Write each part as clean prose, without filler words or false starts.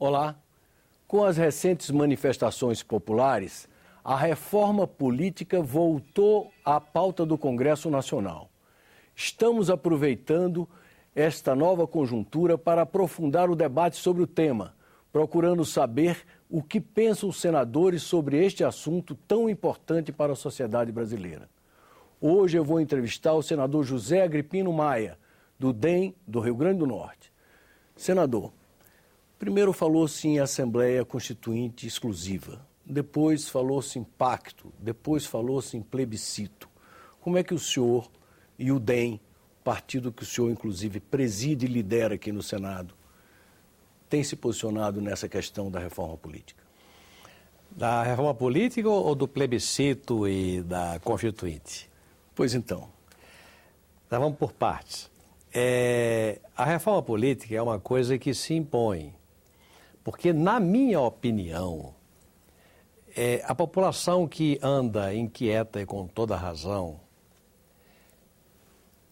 Olá. Com as recentes manifestações populares, a reforma política voltou à pauta do Congresso Nacional. Estamos aproveitando esta nova conjuntura para aprofundar o debate sobre o tema, procurando saber o que pensam os senadores sobre este assunto tão importante para a sociedade brasileira. Hoje eu vou entrevistar o senador José Agripino Maia, do DEM do Rio Grande do Norte. Senador, primeiro falou-se em Assembleia Constituinte exclusiva, depois falou-se em pacto, depois falou-se em plebiscito. Como é que o senhor e o DEM, partido que o senhor inclusive preside e lidera aqui no Senado, tem se posicionado nessa questão da reforma política? Da reforma política ou do plebiscito e da Constituinte? Pois então. Nós vamos por partes. A reforma política é uma coisa que se impõe, porque, na minha opinião, a população que anda inquieta e com toda razão,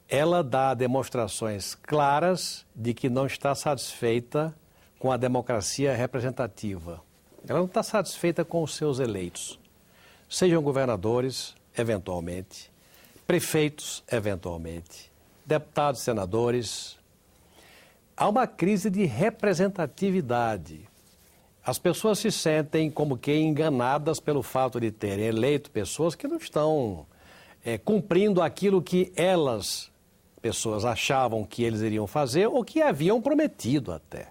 ela dá demonstrações claras de que não está satisfeita com a democracia representativa. Ela não está satisfeita com os seus eleitos, sejam governadores, eventualmente, prefeitos, eventualmente, deputados, senadores. Há uma crise de representatividade. As pessoas se sentem como que enganadas pelo fato de terem eleito pessoas que não estão cumprindo aquilo que pessoas achavam que eles iriam fazer ou que haviam prometido até.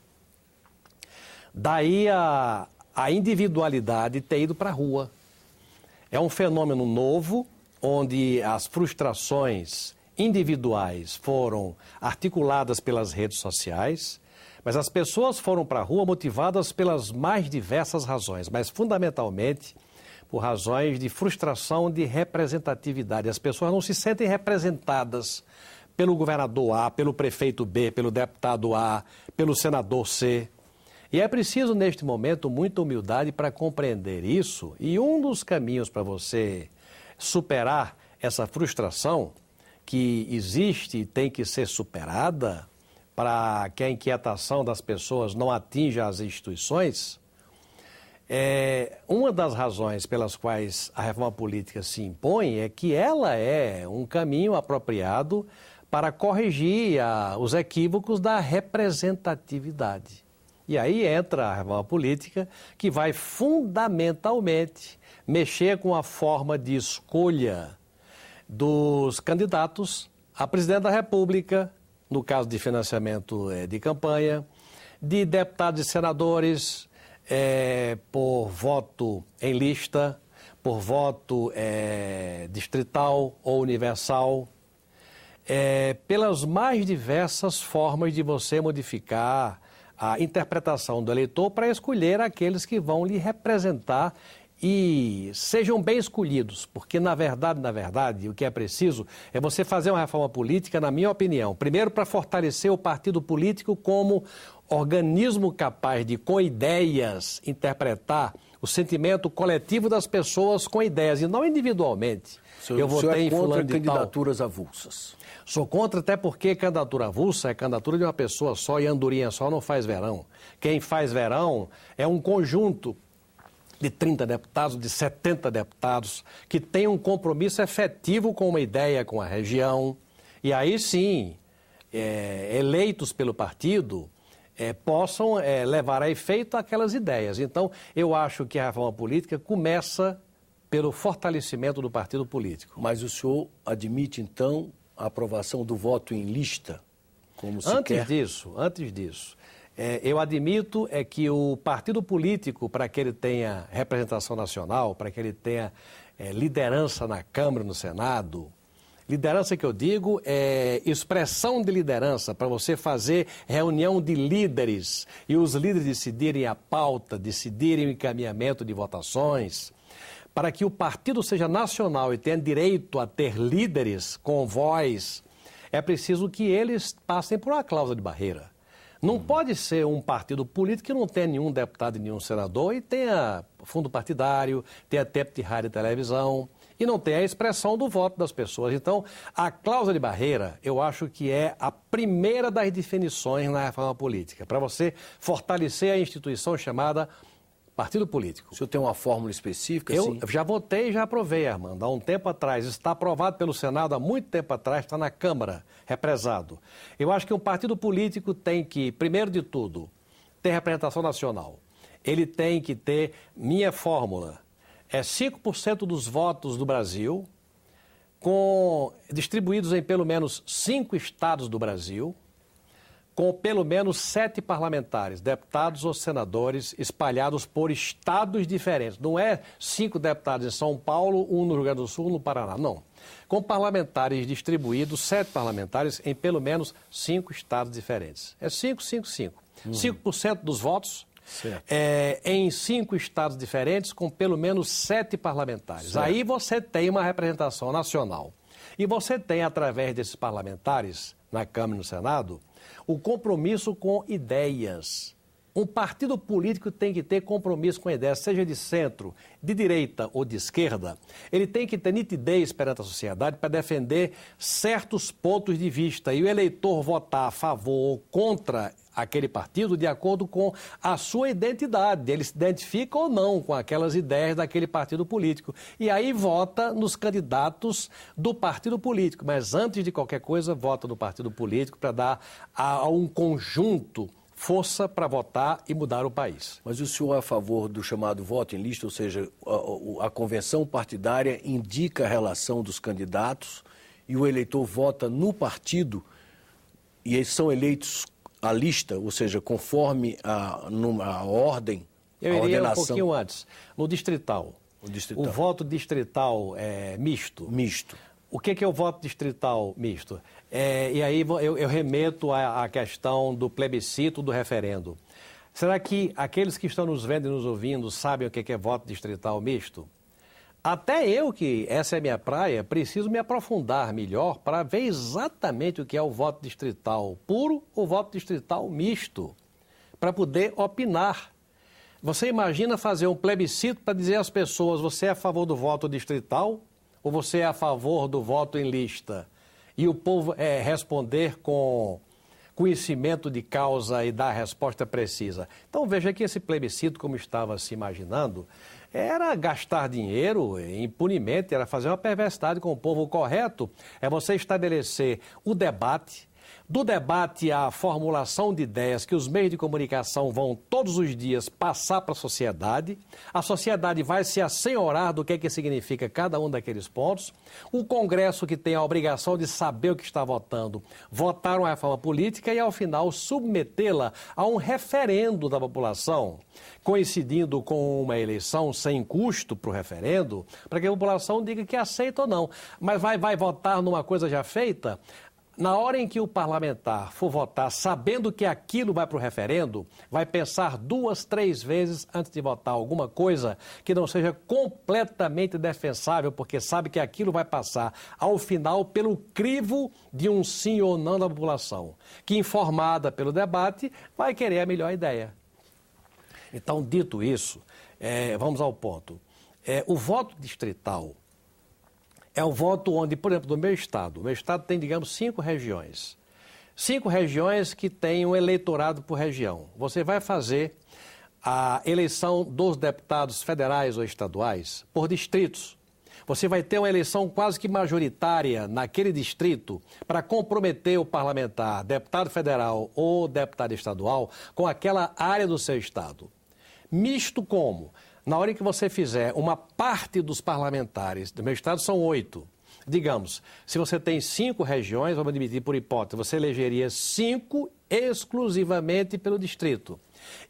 Daí a individualidade ter ido para a rua. É um fenômeno novo, onde as frustrações individuais foram articuladas pelas redes sociais, mas as pessoas foram para a rua motivadas pelas mais diversas razões, mas fundamentalmente por razões de frustração de representatividade. As pessoas não se sentem representadas pelo governador A, pelo prefeito B, pelo deputado A, pelo senador C. E é preciso, neste momento, muita humildade para compreender isso. E um dos caminhos para você superar essa frustração que existe e tem que ser superada para que a inquietação das pessoas não atinja as instituições, uma das razões pelas quais a reforma política se impõe é que ela é um caminho apropriado para corrigir os equívocos da representatividade. E aí entra a reforma política, que vai fundamentalmente mexer com a forma de escolha dos candidatos a presidente da República, no caso de financiamento de campanha, de deputados e senadores por voto em lista, por voto distrital ou universal, pelas mais diversas formas de você modificar a interpretação do eleitor para escolher aqueles que vão lhe representar e sejam bem escolhidos, porque na verdade, o que é preciso é você fazer uma reforma política, na minha opinião, primeiro para fortalecer o partido político como organismo capaz de, com ideias, interpretar o sentimento coletivo das pessoas com ideias, e não individualmente. Eu votei em contra candidaturas avulsas. Sou contra, até porque candidatura avulsa é candidatura de uma pessoa só e andorinha só não faz verão. Quem faz verão é um conjunto de 30 deputados, de 70 deputados, que tem um compromisso efetivo com uma ideia, com a região. E aí sim, eleitos pelo partido, possam levar a efeito aquelas ideias. Então, eu acho que a reforma política começa pelo fortalecimento do partido político. Mas o senhor admite, então, a aprovação do voto em lista, como se quer? Antes disso, eu admito que o partido político, para que ele tenha representação nacional, para que ele tenha liderança na Câmara e no Senado, liderança que eu digo é expressão de liderança, para você fazer reunião de líderes e os líderes decidirem a pauta, decidirem o encaminhamento de votações, para que o partido seja nacional e tenha direito a ter líderes com voz, é preciso que eles passem por uma cláusula de barreira. Não pode ser um partido político que não tenha nenhum deputado e nenhum senador e tenha fundo partidário, tenha tempo de rádio e televisão e não tenha a expressão do voto das pessoas. Então, a cláusula de barreira, eu acho que é a primeira das definições na reforma política, para você fortalecer a instituição chamada partido político. O senhor tem uma fórmula específica? Eu já votei e já aprovei, Armando, há um tempo atrás. Está aprovado pelo Senado há muito tempo atrás, está na Câmara, represado. Eu acho que um partido político tem que, primeiro de tudo, ter representação nacional. Ele tem que ter, minha fórmula, 5% dos votos do Brasil, distribuídos em pelo menos 5 estados do Brasil, com pelo menos 7 parlamentares, deputados ou senadores, espalhados por estados diferentes. Não é 5 deputados em São Paulo, 1 no Rio Grande do Sul, 1 no Paraná, não. Com parlamentares distribuídos, 7 parlamentares em pelo menos 5 estados diferentes. É 5, 5, 5. 5% dos votos em 5 estados diferentes, com pelo menos 7 parlamentares. Certo. Aí você tem uma representação nacional. E você tem, através desses parlamentares, na Câmara e no Senado, o compromisso com ideias. Um partido político tem que ter compromisso com ideias, seja de centro, de direita ou de esquerda. Ele tem que ter nitidez perante a sociedade para defender certos pontos de vista e o eleitor votar a favor ou contra aquele partido de acordo com a sua identidade. Ele se identifica ou não com aquelas ideias daquele partido político. E aí vota nos candidatos do partido político. Mas antes de qualquer coisa, vota no partido político para dar a um conjunto força para votar e mudar o país. Mas o senhor é a favor do chamado voto em lista, ou seja, a convenção partidária indica a relação dos candidatos e o eleitor vota no partido e eles são eleitos à lista, ou seja, conforme a ordem, Eu iria ordenação. Um pouquinho antes, no distrital. O voto distrital é misto. Misto. O que é o voto distrital misto? E aí eu remeto à questão do plebiscito, do referendo. Será que aqueles que estão nos vendo e nos ouvindo sabem o que é voto distrital misto? Até eu, que essa é a minha praia, preciso me aprofundar melhor para ver exatamente o que é o voto distrital puro ou voto distrital misto, para poder opinar. Você imagina fazer um plebiscito para dizer às pessoas, você é a favor do voto distrital ou você é a favor do voto em lista? E o povo responder com conhecimento de causa e dar a resposta precisa. Então veja que esse plebiscito, como estava se imaginando, era gastar dinheiro impunemente, era fazer uma perversidade com o povo. O correto é você estabelecer o debate, do debate à formulação de ideias que os meios de comunicação vão todos os dias passar para a sociedade vai se assenhorar do que significa cada um daqueles pontos, o Congresso, que tem a obrigação de saber o que está votando, votar uma reforma política e, ao final, submetê-la a um referendo da população, coincidindo com uma eleição sem custo para o referendo, para que a população diga que aceita ou não. Mas vai votar numa coisa já feita? Na hora em que o parlamentar for votar, sabendo que aquilo vai para o referendo, vai pensar 2, 3 vezes antes de votar alguma coisa que não seja completamente defensável, porque sabe que aquilo vai passar, ao final, pelo crivo de um sim ou não da população, que, informada pelo debate, vai querer a melhor ideia. Então, dito isso, vamos ao ponto. O voto distrital é o voto onde, por exemplo, no meu estado tem, digamos, 5 regiões. 5 regiões que têm um eleitorado por região. Você vai fazer a eleição dos deputados federais ou estaduais por distritos. Você vai ter uma eleição quase que majoritária naquele distrito para comprometer o parlamentar, deputado federal ou deputado estadual, com aquela área do seu estado. Misto como? Na hora em que você fizer uma parte dos parlamentares, do meu estado são 8, digamos, se você tem 5 regiões, vamos admitir por hipótese, você elegeria 5 exclusivamente pelo distrito.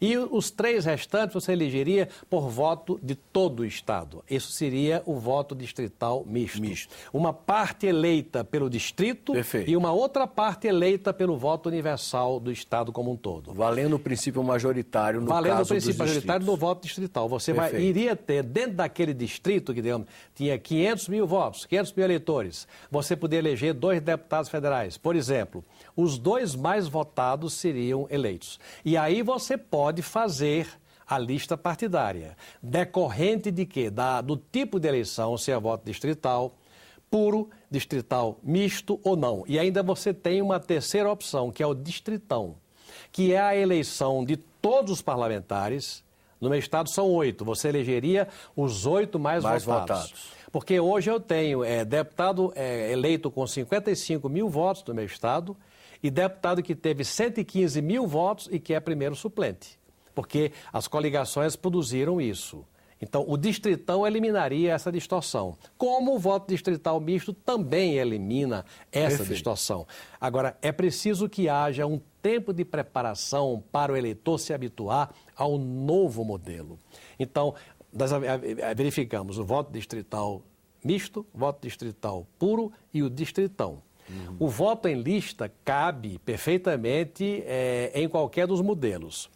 E os 3 restantes você elegeria por voto de todo o Estado. Isso seria o voto distrital misto. Uma parte eleita pelo distrito e uma outra parte eleita pelo voto universal do Estado como um todo. Valendo o princípio majoritário no caso dos distritos. Valendo o princípio majoritário no voto distrital. Você iria ter, dentro daquele distrito, que digamos, tinha 500 mil votos, 500 mil eleitores, você poderia eleger 2 deputados federais. Por exemplo, os 2 mais votados seriam eleitos. E aí você pode fazer a lista partidária, decorrente de quê? Do tipo de eleição, se é voto distrital, puro, distrital misto ou não. E ainda você tem uma terceira opção, que é o distritão, que é a eleição de todos os parlamentares. No meu estado são 8, você elegeria os 8 mais votados. Porque hoje eu tenho deputado eleito com 55 mil votos no meu estado e deputado que teve 115 mil votos e que é primeiro suplente, porque as coligações produziram isso. Então, o distritão eliminaria essa distorção, como o voto distrital misto também elimina essa distorção. Agora, é preciso que haja um tempo de preparação para o eleitor se habituar ao novo modelo. Então, nós verificamos o voto distrital misto, o voto distrital puro e o distritão. O voto em lista cabe perfeitamente em qualquer dos modelos.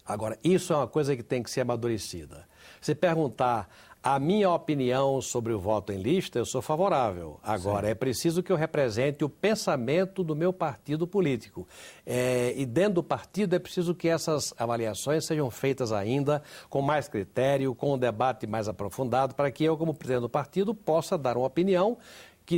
Agora, isso é uma coisa que tem que ser amadurecida. Se perguntar a minha opinião sobre o voto em lista, eu sou favorável. Agora, é preciso que eu represente o pensamento do meu partido político. E dentro do partido é preciso que essas avaliações sejam feitas ainda com mais critério, com um debate mais aprofundado, para que eu, como presidente do partido, possa dar uma opinião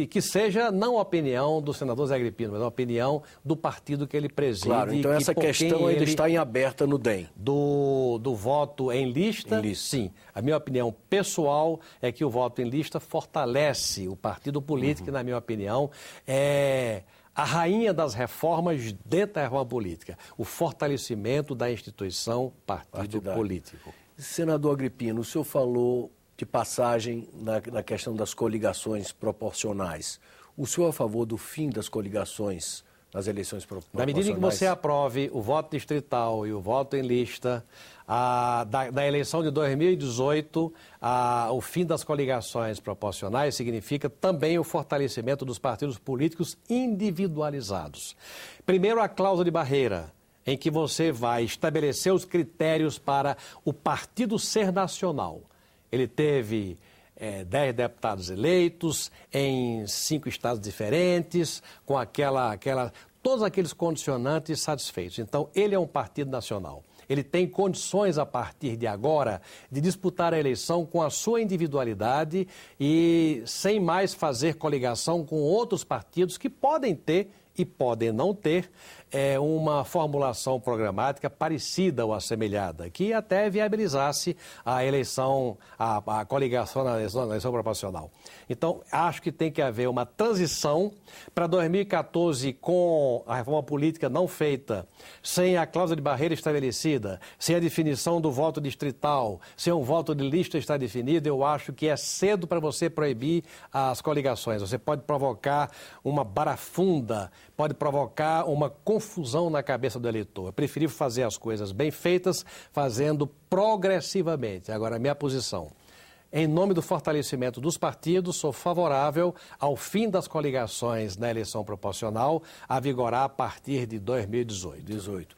que seja não a opinião do senador Zé Agripino, mas a opinião do partido que ele preside. Claro, então essa questão ainda está em aberta no DEM. Do voto em lista, sim. A minha opinião pessoal é que o voto em lista fortalece o partido político, e, na minha opinião, é a rainha das reformas dentro da reforma política, o fortalecimento da instituição partido político. Senador Agripino, o senhor falou de passagem na questão das coligações proporcionais. O senhor é a favor do fim das coligações nas eleições proporcionais? Na medida em que você aprove o voto distrital e o voto em lista, da eleição de 2018, o fim das coligações proporcionais significa também o fortalecimento dos partidos políticos individualizados. Primeiro, a cláusula de barreira, em que você vai estabelecer os critérios para o partido ser nacional. Ele teve 10 deputados eleitos em 5 estados diferentes, com todos aqueles condicionantes satisfeitos. Então, ele é um partido nacional. Ele tem condições, a partir de agora, de disputar a eleição com a sua individualidade e sem mais fazer coligação com outros partidos que podem ter e podem não ter uma formulação programática parecida ou assemelhada, que até viabilizasse a eleição, a coligação na eleição proporcional. Então, acho que tem que haver uma transição para 2014 com a reforma política não feita, sem a cláusula de barreira estabelecida, sem a definição do voto distrital, sem um voto de lista estar definido. Eu acho que é cedo para você proibir as coligações. Você pode provocar uma barafunda, pode provocar uma confusão na cabeça do eleitor. É preferível fazer as coisas bem feitas, fazendo progressivamente. Agora, a minha posição, em nome do fortalecimento dos partidos, sou favorável ao fim das coligações na eleição proporcional, a vigorar a partir de 2018.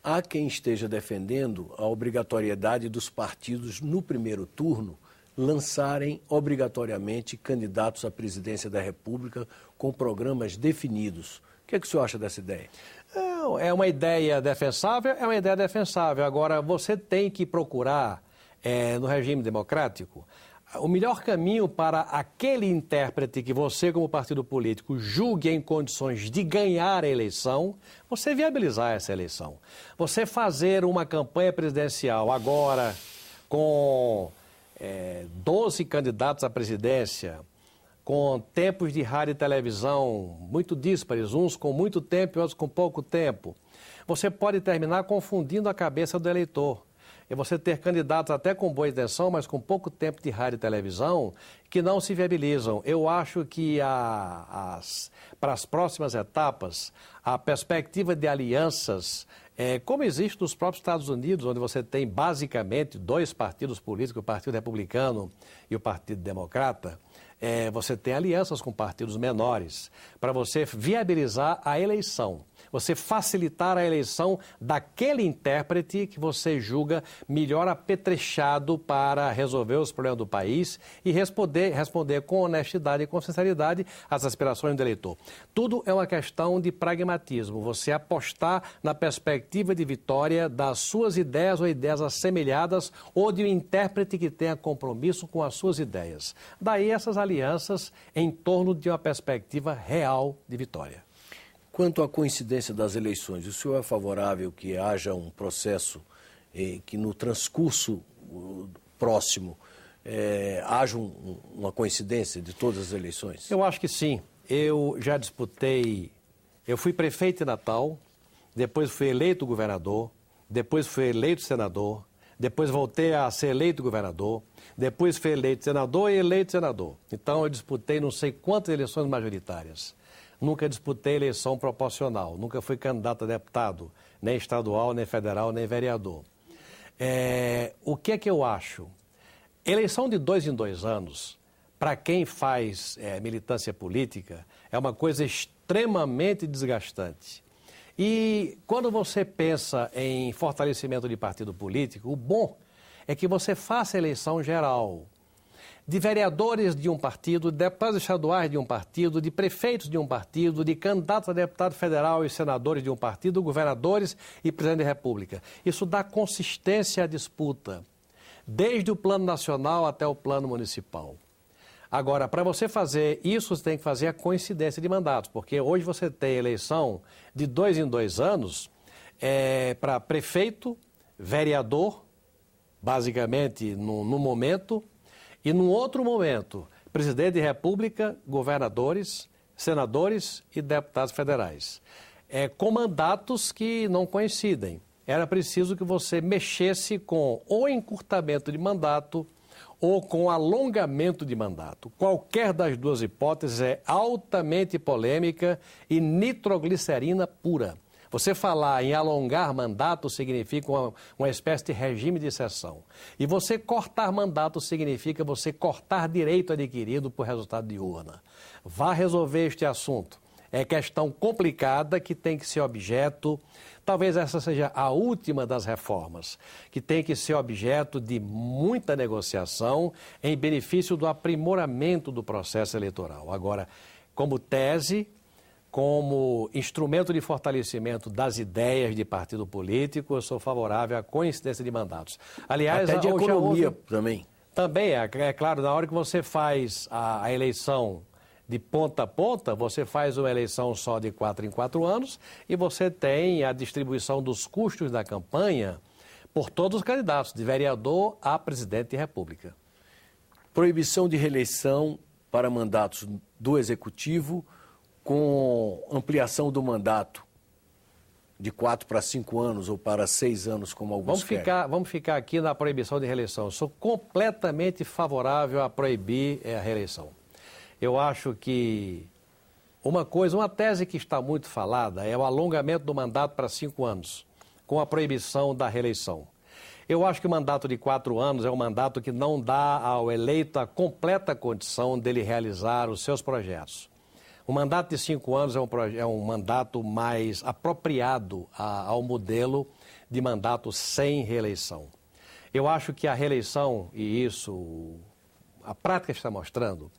Há quem esteja defendendo a obrigatoriedade dos partidos, no primeiro turno, lançarem obrigatoriamente candidatos à presidência da República com programas definidos. O que é que o senhor acha dessa ideia? É uma ideia defensável? É uma ideia defensável. Agora, você tem que procurar, no regime democrático, o melhor caminho para aquele intérprete que você, como partido político, julgue em condições de ganhar a eleição, você viabilizar essa eleição. Você fazer uma campanha presidencial agora com 12 candidatos à presidência, com tempos de rádio e televisão muito díspares, uns com muito tempo e outros com pouco tempo, você pode terminar confundindo a cabeça do eleitor. E você ter candidatos até com boa intenção, mas com pouco tempo de rádio e televisão, que não se viabilizam. Eu acho que para as próximas etapas, a perspectiva de alianças Como existe nos próprios Estados Unidos, onde você tem basicamente dois partidos políticos, o Partido Republicano e o Partido Democrata, você tem alianças com partidos menores para você viabilizar a eleição. Você facilitar a eleição daquele intérprete que você julga melhor apetrechado para resolver os problemas do país e responder com honestidade e com sinceridade às aspirações do eleitor. Tudo é uma questão de pragmatismo, você apostar na perspectiva de vitória das suas ideias ou ideias assemelhadas ou de um intérprete que tenha compromisso com as suas ideias. Daí essas alianças em torno de uma perspectiva real de vitória. Quanto à coincidência das eleições, o senhor é favorável que haja um processo que no transcurso próximo haja uma coincidência de todas as eleições? Eu acho que sim. Eu já disputei, eu fui prefeito de Natal, depois fui eleito governador, depois fui eleito senador, depois voltei a ser eleito governador, depois fui eleito senador e eleito senador. Então eu disputei não sei quantas eleições majoritárias. Nunca disputei eleição proporcional, nunca fui candidato a deputado, nem estadual, nem federal, nem vereador. O que é que eu acho? Eleição de 2 em 2 anos, para quem faz militância política, é uma coisa extremamente desgastante. E quando você pensa em fortalecimento de partido político, o bom é que você faça eleição geral. De vereadores de um partido, de deputados estaduais de um partido, de prefeitos de um partido, de candidatos a deputado federal e senadores de um partido, governadores e presidente da República. Isso dá consistência à disputa, desde o plano nacional até o plano municipal. Agora, para você fazer isso, você tem que fazer a coincidência de mandatos, porque hoje você tem eleição de 2 em 2 anos para prefeito, vereador, basicamente no momento, e num outro momento, presidente da República, governadores, senadores e deputados federais. Com mandatos que não coincidem. Era preciso que você mexesse com ou encurtamento de mandato ou com alongamento de mandato. Qualquer das duas hipóteses é altamente polêmica e nitroglicerina pura. Você falar em alongar mandato significa uma espécie de regime de exceção. E você cortar mandato significa você cortar direito adquirido por resultado de urna. Vá resolver este assunto. É questão complicada que tem que ser objeto, talvez essa seja a última das reformas, que tem que ser objeto de muita negociação em benefício do aprimoramento do processo eleitoral. Agora, como tese, como instrumento de fortalecimento das ideias de partido político, eu sou favorável à coincidência de mandatos. Aliás, até de economia também. Também é claro, na hora que você faz a eleição de ponta a ponta, você faz uma eleição só de 4 em 4 anos e você tem a distribuição dos custos da campanha por todos os candidatos, de vereador a presidente da República. Proibição de reeleição para mandatos do Executivo com ampliação do mandato de 4 para 5 anos ou para 6 anos, como alguns querem. Vamos ficar aqui na proibição de reeleição. Eu sou completamente favorável a proibir a reeleição. Eu acho que uma tese que está muito falada é o alongamento do mandato para 5 anos, com a proibição da reeleição. Eu acho que o mandato de 4 anos é um mandato que não dá ao eleito a completa condição dele realizar os seus projetos. O mandato de 5 anos é um mandato mais apropriado ao modelo de mandato sem reeleição. Eu acho que a reeleição, e isso a prática está mostrando,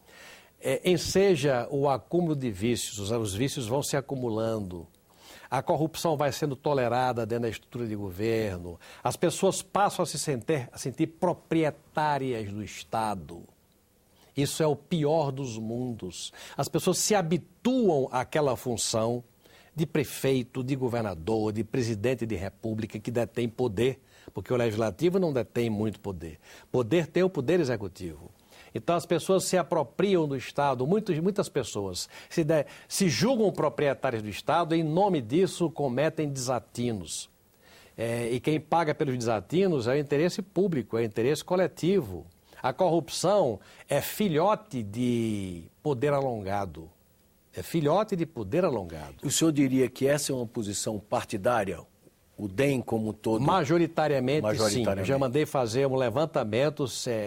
enseja o acúmulo de vícios, os vícios vão se acumulando, a corrupção vai sendo tolerada dentro da estrutura de governo, as pessoas passam a se sentir proprietárias do Estado. Isso é o pior dos mundos. As pessoas se habituam àquela função de prefeito, de governador, de presidente de república que detém poder, porque o legislativo não detém muito poder. Poder tem o poder executivo. Então as pessoas se apropriam do Estado, muitas pessoas se julgam proprietárias do Estado e em nome disso cometem desatinos. E quem paga pelos desatinos é o interesse público, é o interesse coletivo. A corrupção é filhote de poder alongado. É filhote de poder alongado. O senhor diria que essa é uma posição partidária? o DEM como um todo? Majoritariamente, sim. Eu já mandei fazer um levantamento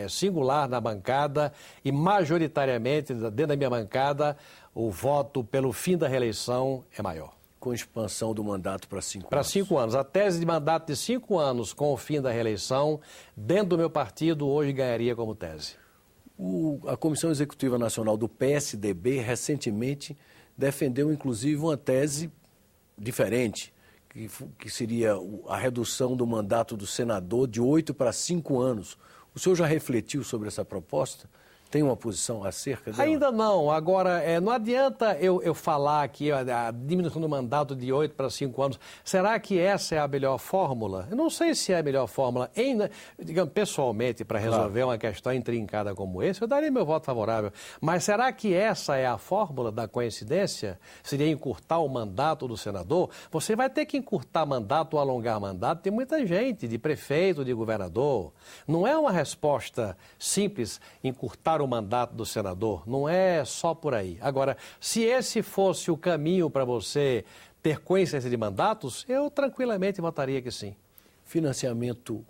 singular na bancada e majoritariamente, dentro da minha bancada, o voto pelo fim da reeleição é maior. Com expansão do mandato para 5 anos? Para 5 anos. A tese de mandato de 5 anos com o fim da reeleição, dentro do meu partido, hoje ganharia como tese. A Comissão Executiva Nacional do PSDB recentemente defendeu, inclusive, uma tese diferente, que seria a redução do mandato do senador de 8 para 5 anos. O senhor já refletiu sobre essa proposta? Tem uma posição acerca dela? Ainda não. Agora, não adianta eu falar aqui a diminuição do mandato de 8 para 5 anos. Será que essa é a melhor fórmula? Eu não sei se é a melhor fórmula. Digamos, pessoalmente, para resolver uma questão intrincada como essa, eu daria meu voto favorável. Mas será que essa é a fórmula da coincidência? Seria encurtar o mandato do senador? Você vai ter que encurtar mandato ou alongar mandato. Tem muita gente, de prefeito, de governador. Não é uma resposta simples encurtar o mandato do senador, não é só por aí. Agora, se esse fosse o caminho para você ter coincidência de mandatos, eu tranquilamente votaria que sim. Financiamento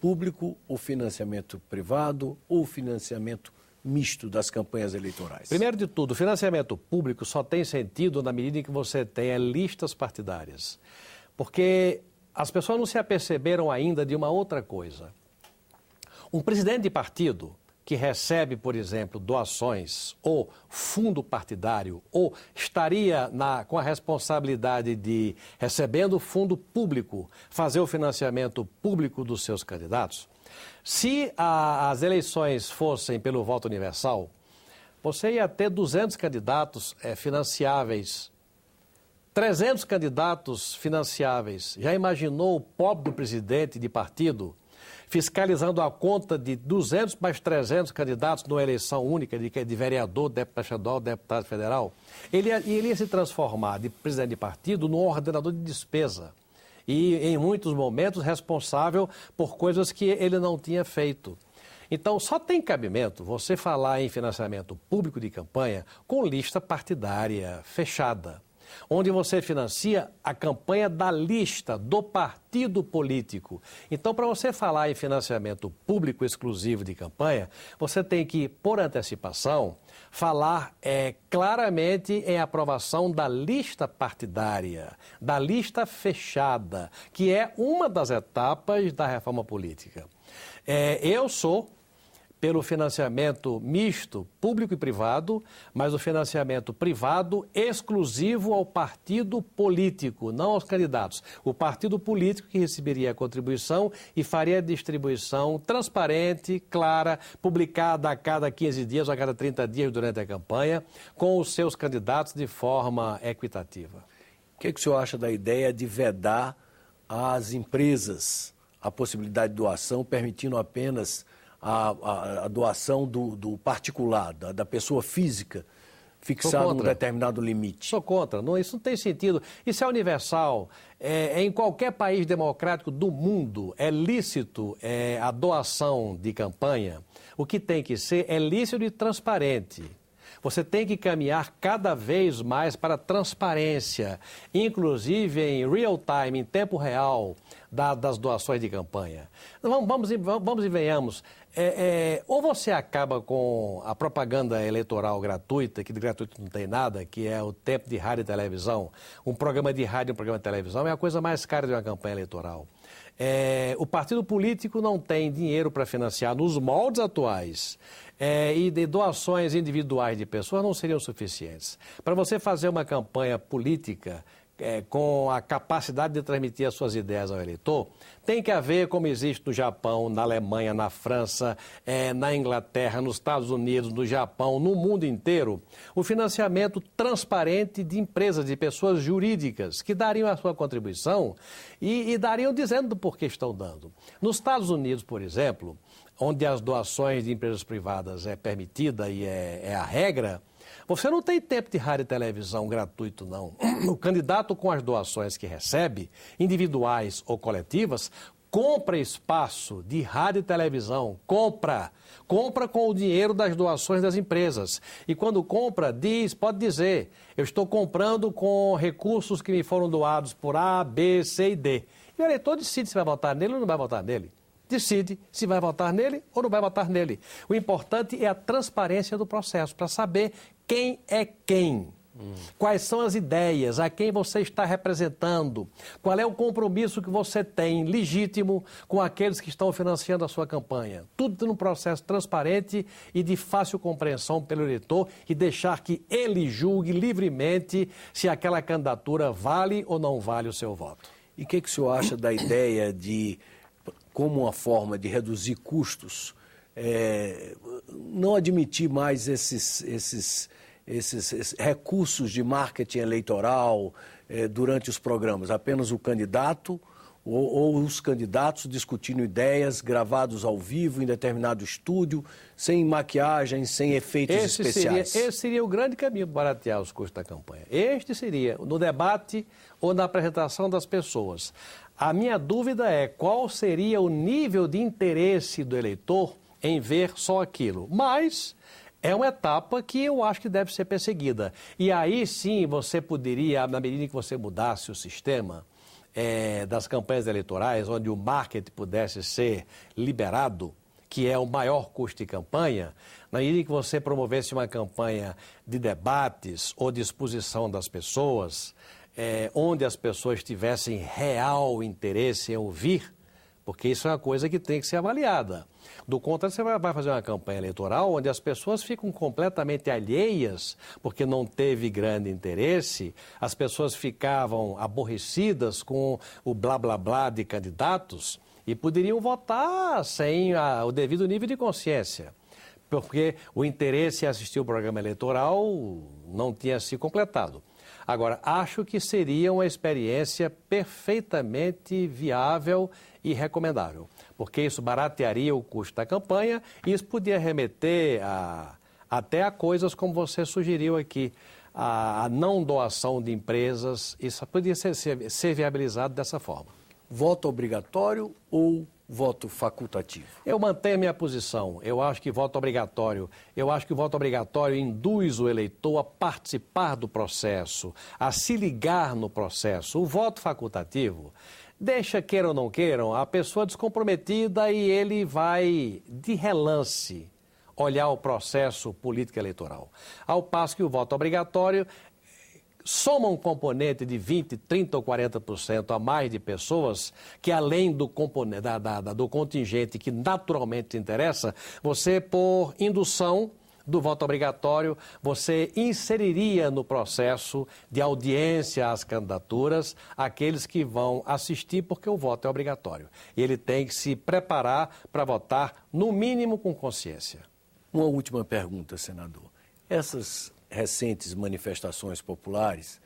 público ou financiamento privado ou financiamento misto das campanhas eleitorais? Primeiro de tudo, o financiamento público só tem sentido na medida em que você tenha listas partidárias. Porque as pessoas não se aperceberam ainda de uma outra coisa. Um presidente de partido que recebe, por exemplo, doações ou fundo partidário, ou estaria com a responsabilidade de, recebendo fundo público, fazer o financiamento público dos seus candidatos, se as eleições fossem pelo voto universal, você ia ter 200 candidatos financiáveis, 300 candidatos financiáveis. Já imaginou o pobre do presidente de partido fiscalizando a conta de 200 mais 300 candidatos numa eleição única de vereador, deputado estadual, deputado federal? Ele ia se transformar de presidente de partido num ordenador de despesa e, em muitos momentos, responsável por coisas que ele não tinha feito. Então, só tem cabimento você falar em financiamento público de campanha com lista partidária fechada, onde você financia a campanha da lista, do partido político. Então, para você falar em financiamento público exclusivo de campanha, você tem que, por antecipação, falar claramente em aprovação da lista partidária, da lista fechada, que é uma das etapas da reforma política. Eu sou pelo financiamento misto, público e privado, mas o financiamento privado exclusivo ao partido político, não aos candidatos. O partido político que receberia a contribuição e faria a distribuição transparente, clara, publicada a cada 15 dias ou a cada 30 dias durante a campanha, com os seus candidatos de forma equitativa. O que o senhor acha da ideia de vedar às empresas a possibilidade de doação, permitindo apenas a doação do particular, da pessoa física, fixado num determinado limite? Sou contra. Não, isso não tem sentido. Isso é universal. Em qualquer país democrático do mundo é lícito a doação de campanha. O que tem que ser é lícito e transparente. Você tem que caminhar cada vez mais para a transparência, inclusive em real time, em tempo real, das doações de campanha. Vamos e venhamos. Ou você acaba com a propaganda eleitoral gratuita, que de gratuito não tem nada, que é o tempo de rádio e televisão. Um programa de rádio e um programa de televisão é a coisa mais cara de uma campanha eleitoral. O partido político não tem dinheiro para financiar nos moldes atuais e de doações individuais de pessoas não seriam suficientes. Para você fazer uma campanha política com a capacidade de transmitir as suas ideias ao eleitor, tem que haver, como existe no Japão, na Alemanha, na França, na Inglaterra, nos Estados Unidos, no Japão, no mundo inteiro, o financiamento transparente de empresas, de pessoas jurídicas, que dariam a sua contribuição e dariam dizendo do porquê estão dando. Nos Estados Unidos, por exemplo, onde as doações de empresas privadas é permitida e é a regra, você não tem tempo de rádio e televisão gratuito, não. O candidato com as doações que recebe, individuais ou coletivas, compra espaço de rádio e televisão, compra com o dinheiro das doações das empresas. E quando compra, pode dizer, eu estou comprando com recursos que me foram doados por A, B, C e D. E o eleitor decide se vai votar nele ou não vai votar nele. Decide se vai votar nele ou não vai votar nele. O importante é a transparência do processo, para saber quem é quem. Quais são as ideias, a quem você está representando, qual é o compromisso que você tem legítimo com aqueles que estão financiando a sua campanha. Tudo num processo transparente e de fácil compreensão pelo eleitor e deixar que ele julgue livremente se aquela candidatura vale ou não vale o seu voto. E o que o senhor acha da ideia de, como uma forma de reduzir custos, não admitir mais esses recursos de marketing eleitoral durante os programas, apenas o candidato ou os candidatos discutindo ideias gravados ao vivo em determinado estúdio, sem maquiagem, sem efeitos especiais? Esse seria o grande caminho para baratear os custos da campanha. Este seria no debate ou na apresentação das pessoas. A minha dúvida é qual seria o nível de interesse do eleitor em ver só aquilo. Mas é uma etapa que eu acho que deve ser perseguida. E aí sim você poderia, na medida que você mudasse o sistema das campanhas eleitorais, onde o marketing pudesse ser liberado, que é o maior custo de campanha, na medida que você promovesse uma campanha de debates ou de exposição das pessoas, onde as pessoas tivessem real interesse em ouvir, porque isso é uma coisa que tem que ser avaliada. Do contrário, você vai fazer uma campanha eleitoral onde as pessoas ficam completamente alheias, porque não teve grande interesse, as pessoas ficavam aborrecidas com o blá blá blá de candidatos e poderiam votar sem o devido nível de consciência, porque o interesse em assistir o programa eleitoral não tinha se completado. Agora, acho que seria uma experiência perfeitamente viável e recomendável, porque isso baratearia o custo da campanha e isso podia remeter até a coisas como você sugeriu aqui, a não doação de empresas, isso podia ser viabilizado dessa forma. Voto obrigatório ou voto facultativo? Eu mantenho a minha posição. Eu acho que voto obrigatório. Eu acho que o voto obrigatório induz o eleitor a participar do processo, a se ligar no processo. O voto facultativo deixa, queiram ou não queiram, a pessoa descomprometida e ele vai, de relance, olhar o processo político eleitoral. Ao passo que o voto obrigatório soma um componente de 20%, 30% ou 40% a mais de pessoas que, além do contingente que naturalmente interessa, você, por indução do voto obrigatório, você inseriria no processo de audiência às candidaturas aqueles que vão assistir, porque o voto é obrigatório. E ele tem que se preparar para votar, no mínimo, com consciência. Uma última pergunta, senador. Essas recentes manifestações populares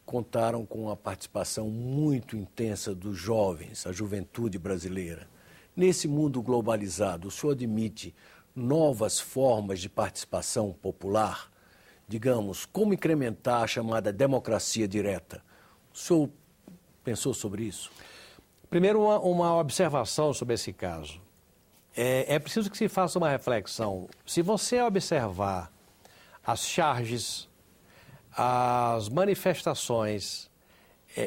contaram com a participação muito intensa dos jovens, a juventude brasileira. Nesse mundo globalizado, o senhor admite novas formas de participação popular? Digamos, como incrementar a chamada democracia direta? O senhor pensou sobre isso? Primeiro, uma observação sobre esse caso. É preciso que se faça uma reflexão. Se você observar as charges, as manifestações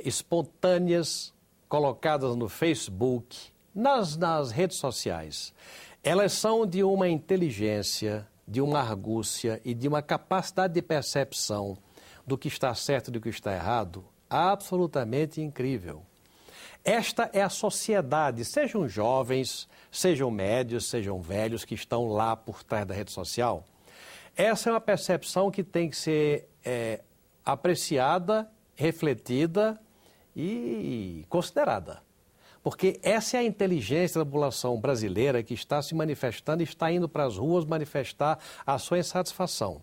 espontâneas colocadas no Facebook, nas redes sociais, elas são de uma inteligência, de uma argúcia e de uma capacidade de percepção do que está certo e do que está errado absolutamente incrível. Esta é a sociedade, sejam jovens, sejam médios, sejam velhos que estão lá por trás da rede social. Essa é uma percepção que tem que ser apreciada, refletida e considerada. Porque essa é a inteligência da população brasileira que está se manifestando e está indo para as ruas manifestar a sua insatisfação.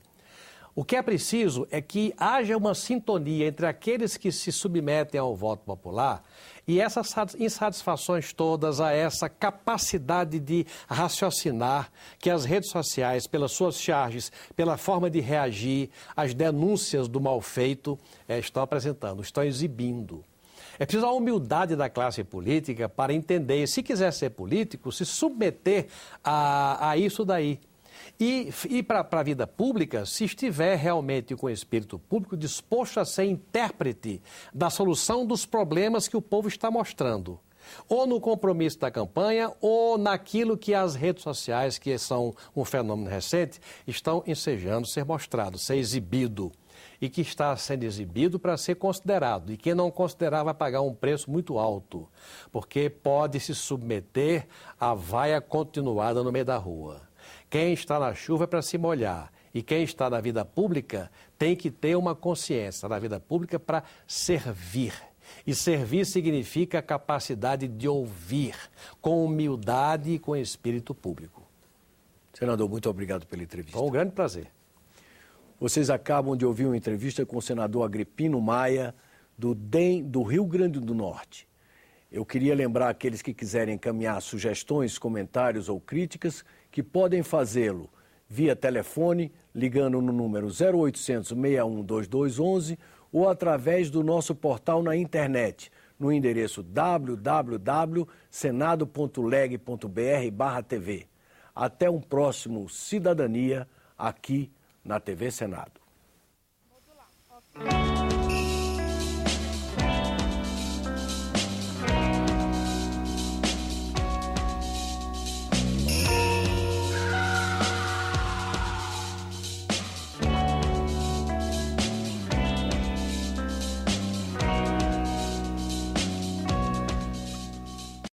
O que é preciso é que haja uma sintonia entre aqueles que se submetem ao voto popular e essas insatisfações todas, a essa capacidade de raciocinar que as redes sociais, pelas suas charges, pela forma de reagir às denúncias do mal feito, estão apresentando, estão exibindo. É preciso a humildade da classe política para entender, se quiser ser político, se submeter a isso daí. E para a vida pública, se estiver realmente com o espírito público disposto a ser intérprete da solução dos problemas que o povo está mostrando. Ou no compromisso da campanha, ou naquilo que as redes sociais, que são um fenômeno recente, estão ensejando ser mostrado, ser exibido. E que está sendo exibido para ser considerado. E quem não considerar vai pagar um preço muito alto, porque pode se submeter à vaia continuada no meio da rua. Quem está na chuva é para se molhar. E quem está na vida pública tem que ter uma consciência na vida pública para servir. E servir significa a capacidade de ouvir, com humildade e com espírito público. Senador, muito obrigado pela entrevista. Foi um grande prazer. Vocês acabam de ouvir uma entrevista com o senador Agripino Maia, do DEM do Rio Grande do Norte. Eu queria lembrar aqueles que quiserem encaminhar sugestões, comentários ou críticas, que podem fazê-lo via telefone, ligando no número 0800 61 2211 ou através do nosso portal na internet, no endereço www.senado.leg.br/TV. Até um próximo Cidadania, aqui na TV Senado.